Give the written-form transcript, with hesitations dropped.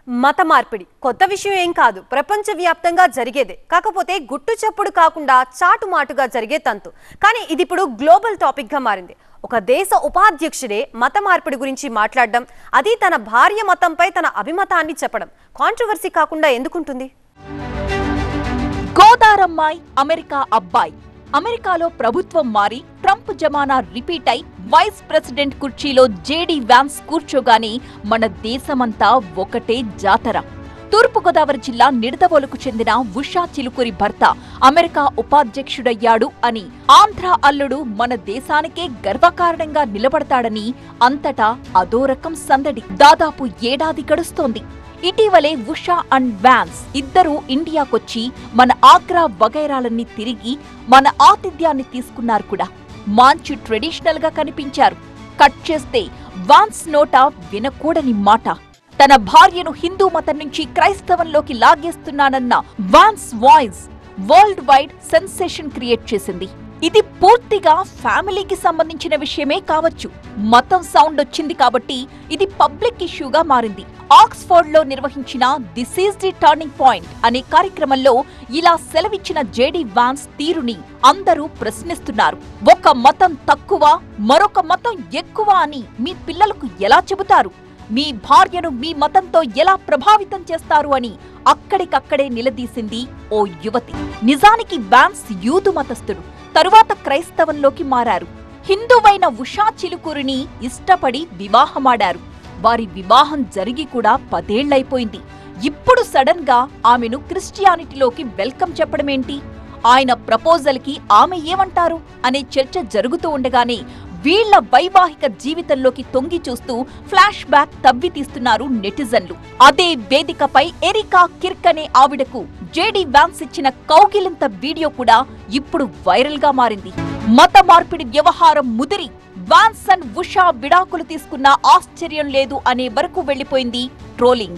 మత మార్పిడి కొత్త విషయం ఏం కాదు, ప్రపంచవ్యాప్తంగా జరిగేదే. కాకపోతే గుట్టు చప్పుడు కాకుండా చాటుమాటుగా జరిగే తంతు. కానీ ఇది ఇప్పుడు గ్లోబల్ టాపిక్ గా మారింది. ఒక దేశ ఉపాధ్యక్షుడే మత మార్పిడి గురించి మాట్లాడడం, అది తన భార్య మతంపై తన అభిమతాన్ని చెప్పడం కాంట్రవర్సీ కాకుండా ఎందుకుంటుంది? గోదారమ్మాయి అమెరికా అబ్బాయి. అమెరికాలో ప్రభుత్వం మారి ట్రంప్ జమానా రిపీట్ అయి వైస్ ప్రెసిడెంట్ కుర్చీలో జేడీ వ్యాన్స్ కూర్చోగానే మన దేశమంతా ఒకటే జాతర. తూర్పుగోదావరి జిల్లా నిడదవోలుకు చెందిన ఉషా చిలుకూరి భర్త అమెరికా ఉపాధ్యక్షుడయ్యాడు అని, ఆంధ్ర అల్లుడు మన దేశానికే గర్వకారణంగా నిలబడతాడని అంతటా అదో రకం సందడి. దాదాపు ఏడాది గడుస్తోంది. ఇటీవలే ఉషా అండ్ వ్యాన్స్ ఇద్దరూ ఇండియాకొచ్చి మన ఆగ్రా వగైరాలన్నీ తిరిగి మన ఆతిథ్యాన్ని తీసుకున్నారు కూడా. మంచి ట్రెడిషనల్ గా కనిపించారు. కట్ చేస్తే వ్యాన్స్ నోట వినకూడని మాట. తన భార్యను హిందూ మతం నుంచి క్రైస్తవంలోకి లాగేస్తున్నానన్న Vance's voice world wide sensation create చేసింది. ఇది పూర్తిగా ఫ్యామిలీకి సంబంధించిన విషయమే కావచ్చు. మతం సౌండ్ వచ్చింది కాబట్టి ఇది పబ్లిక్ ఇష్యూగా మారింది. ఆక్స్ఫర్డ్ లో నిర్వహించిన this is the turning point అనే కార్యక్రమంలో ఇలా సెలవిచ్చిన జేడీ వ్యాన్స్ తీరుని అందరూ ప్రశ్నిస్తున్నారు. ఒక మతం తక్కువ, మరొక మతం ఎక్కువ అని మీ పిల్లలకు ఎలా చెబుతారు? మీ భార్యను మీ మతంతో ఎలా ప్రభావితం చేస్తారు అని అక్కడికక్కడే నిలదీసింది ఓ యువతి. నిజానికి వ్యాన్స్ యూదు మతస్థుడు, తరువాత క్రైస్తవంలోకి మారారు. హిందువైన ఉషా చిలుకూరిని ఇష్టపడి వివాహమాడారు. వారి వివాహం జరిగి కూడా 10 ఏళ్లైపోయింది. ఇప్పుడు సడన్ గా ఆమెను క్రిస్టియానిటీలోకి వెల్కమ్ చెప్పడమేంటి? ఆయన ప్రపోజల్ కి ఆమె ఏమంటారు అనే చర్చ జరుగుతూ ఉండగానే వీళ్ల వైవాహిక జీవితంలోకి తొంగి చూస్తూ ఫ్లాష్ బ్యాక్ తవ్వి తీస్తున్నారు నెటిజన్లు. అదే వేదికపై ఎరికా కిర్క్ అనే ఆవిడకు జేడీ వ్యాన్స్ ఇచ్చిన కౌగిలింత వీడియో కూడా ఇప్పుడు వైరల్ గా మారింది. మత మార్పిడి వ్యవహారం ముదిరి వ్యాన్స్ అండ్ ఉషా విడాకులు తీసుకున్న ఆశ్చర్యం లేదు అనే వరకు వెళ్లిపోయింది ట్రోలింగ్.